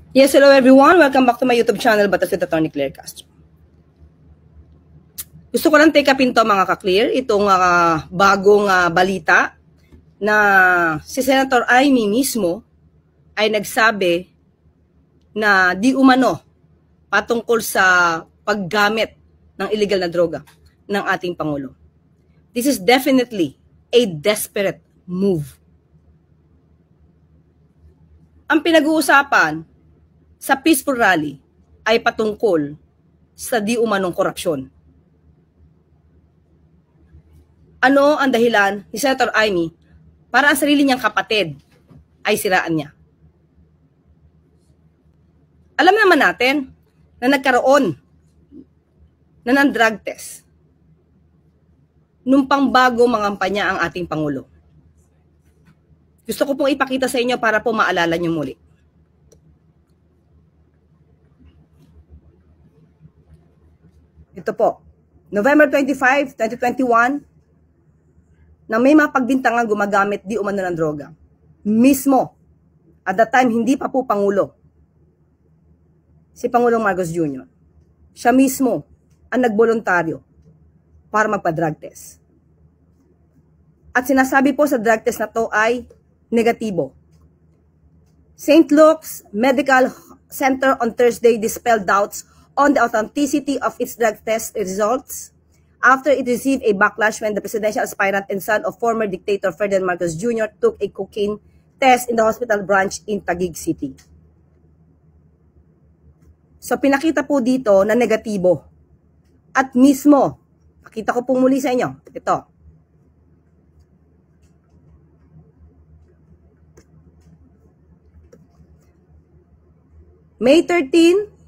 Yes, hello everyone. Welcome back to my YouTube channel, Batas with Attorney Claire Castro. Gusto ko lang take upin to mga ka-clear, itong bagong balita na si Senator Amy mismo ay nagsabi na di umano patungkol sa paggamit ng illegal na droga ng ating Pangulo. This is definitely a desperate move. Ang pinag-uusapan sa peaceful rally ay patungkol sa di umanong korupsyon. Ano ang dahilan ni Senator Amy para ang sarili niyang kapatid ay siraan niya? Alam naman natin na nagkaroon na ng drug test nung pangbago mangampanya ang ating Pangulo. Gusto ko pong ipakita sa inyo para po maalala niyo muli. Ito po, November 25, 2021, na may mga pagbintangan gumagamit di umano ng droga. Mismo, at that time, hindi pa po Pangulo, si Pangulong Marcos Jr. Siya mismo ang nagboluntaryo para magpa-drug test. At sinasabi po sa drug test na to ay negatibo. St. Luke's Medical Center on Thursday dispelled doubts on the authenticity of its drug test results after it received a backlash when the presidential aspirant and son of former dictator Ferdinand Marcos Jr. took a cocaine test in the hospital branch in Taguig City. So pinakita po dito na negatibo. At mismo, pakita ko po muli sa inyo, ito. May 13,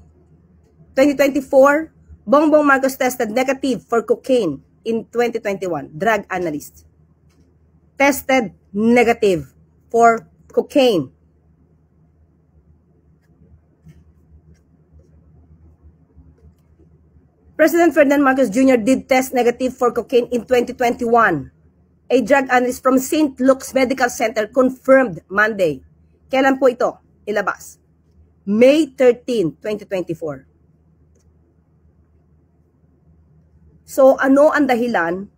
2024, Bongbong Marcos tested negative for cocaine in 2021. Drug analyst. Tested negative for cocaine. President Ferdinand Marcos Jr. did test negative for cocaine in 2021. A drug analyst from St. Luke's Medical Center confirmed Monday. Kailan po ito ilabas? May 13, 2024. So, ano ang dahilan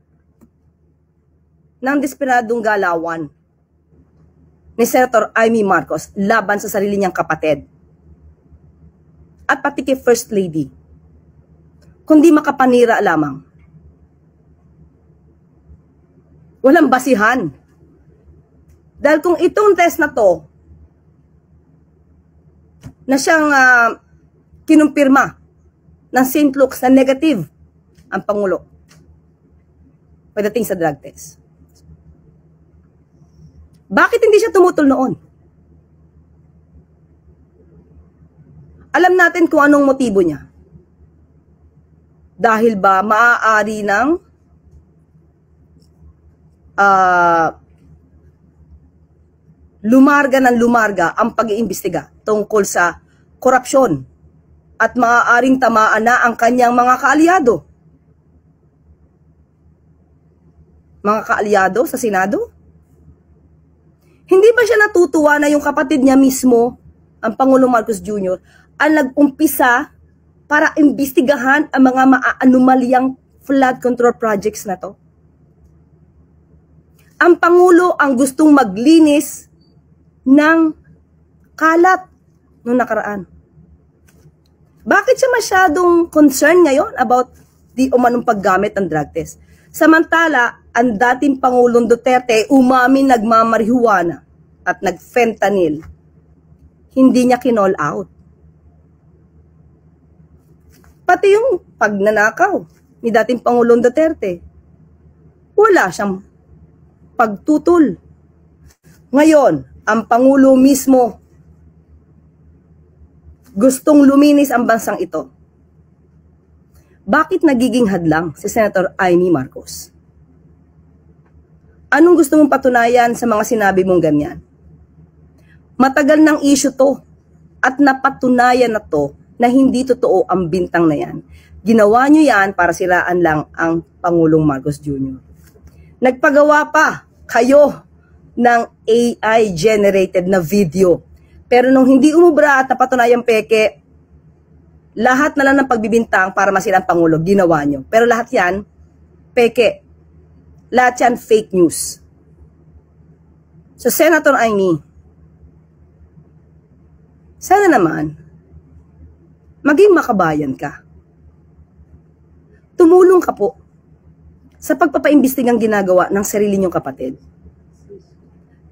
ng desperadong galawan ni Senator Amy Marcos laban sa sarili niyang kapatid at pati kay First Lady? Kundi makapanira lamang. Walang basihan. Dahil kung itong test na to na siyang kinumpirma ng St. Luke's na negative ang Pangulo pagdating sa drug test. Bakit hindi siya tumutol noon? Alam natin kung anong motibo niya. Dahil ba maaari ng lumarga ang pag-iimbestiga tungkol sa korupsyon at maaaring tamaan na ang kanyang mga kaalyado. Mga kaalyado sa Senado? Hindi ba siya natutuwa na yung kapatid niya mismo, ang Pangulong Marcos Jr., ang nag-umpisa para imbestigahan ang mga maaanumalyang flood control projects na to? Ang Pangulo ang gustong maglinis ng kalat noong nakaraan. Bakit siya masyadong concerned ngayon about di umanong paggamit ng drug test? Samantala, ang dating Pangulong Duterte umamin nagmamarihuana at nagfentanyl. Hindi niya kinall out. Pati yung pagnanakaw ni dating Pangulong Duterte, wala siyang pagtutol. Ngayon, ang Pangulo mismo gustong luminis ang bansang ito. Bakit nagiging hadlang si Senator Amy Marcos? Anong gusto mong patunayan sa mga sinabi mong ganyan? Matagal ng issue to at napatunayan na to na hindi totoo ang bintang na yan. Ginawa nyo yan para siraan lang ang Pangulong Marcos Jr. Nagpagawa pa kayo ng AI-generated na video Pero nung hindi umubra at napatunayang peke, lahat na lang ng pagbibintang para masira ang Pangulo, ginawa nyo. Pero lahat yan, peke. Lahat yan, fake news. So, Senator Amy, sana naman, maging makabayan ka. Tumulong ka po sa pagpapaimbestigang ginagawa ng sarili niyong kapatid.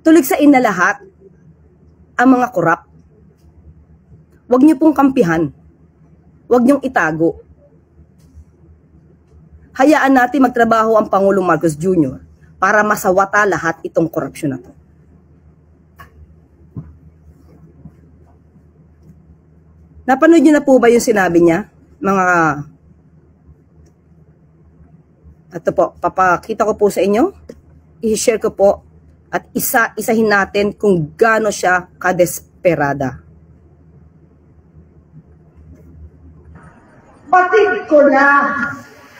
Tuligsain na lahat ang mga korap. Huwag niyo pong kampihan. Huwag niyong itago. Hayaan natin magtrabaho ang Pangulong Marcos Jr. para masawata lahat itong korupsyon na to. Napanood niyo na po ba yung sinabi niya? Ito po, papakita ko po sa inyo. I-share ko po at isa-isahin natin kung gaano siya kadesperada. Batid ko na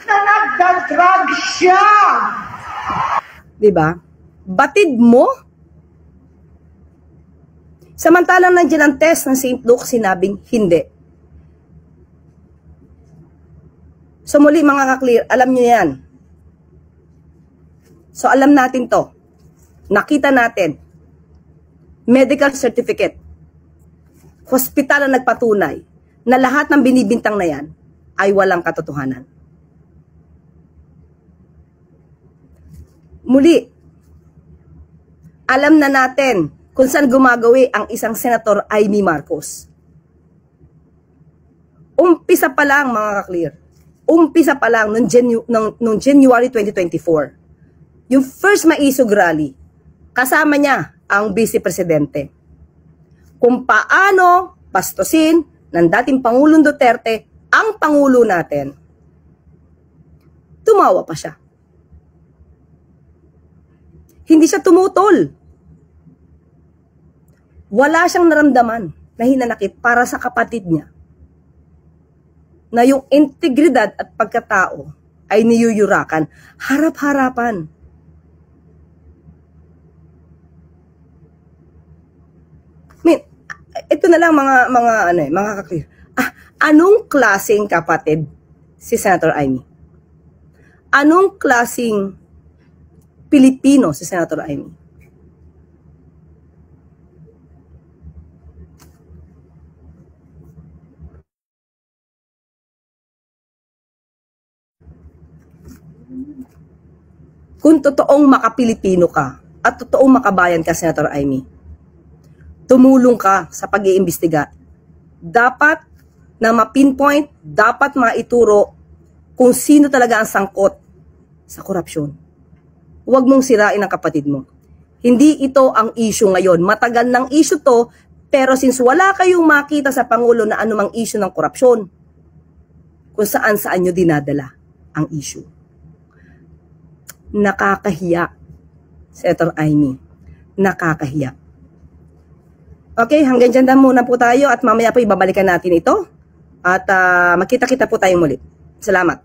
nagdadrag siya. Diba? Batid mo? Samantalang nandiyan ang test ng St. Luke, sinabing hindi. So muli mga ka-clear, alam nyo yan. So alam natin to. Nakita natin. Medical certificate. Hospital ang nagpatunay na lahat ng binibintang na yan ay walang katotohanan. Muli, alam na natin kung saan gumagawi ang isang Senator Amy Marcos. Umpisa pa lang mga ka-clear. Umpisa pa lang nung January 2024. Yung first maisog rally, kasama niya ang Vice Presidente. Kung paano pastusin ng dating Pangulong Duterte ang Pangulo natin. Tumawa pa siya. Hindi siya tumutol. Wala siyang naramdaman na hinanakit para sa kapatid niya. Na yung integridad at pagkatao ay niyuyurakan harap-harapan. Ito na lang mga kaklir. Anong klaseng kapatid si Senator Amy? Anong klaseng Pilipino si Senator Amy? Kung totoong makapilipino ka at totoong makabayan ka, Senator Amy, tumulong ka sa pag-iimbestiga. Dapat na ma-pinpoint, dapat maituro kung sino talaga ang sangkot sa korupsyon. Huwag mong sirain ang kapatid mo. Hindi ito ang issue ngayon. Matagal ng issue to, pero since wala kayong makita sa Pangulo na anumang issue ng korupsyon, kung saan-saan nyo dinadala ang issue. Nakakahiya, Senator Amy. Nakakahiya. Okay, hanggang dyan na muna po tayo at mamaya po ibabalikan natin ito. At magkita-kita po tayo muli. Salamat.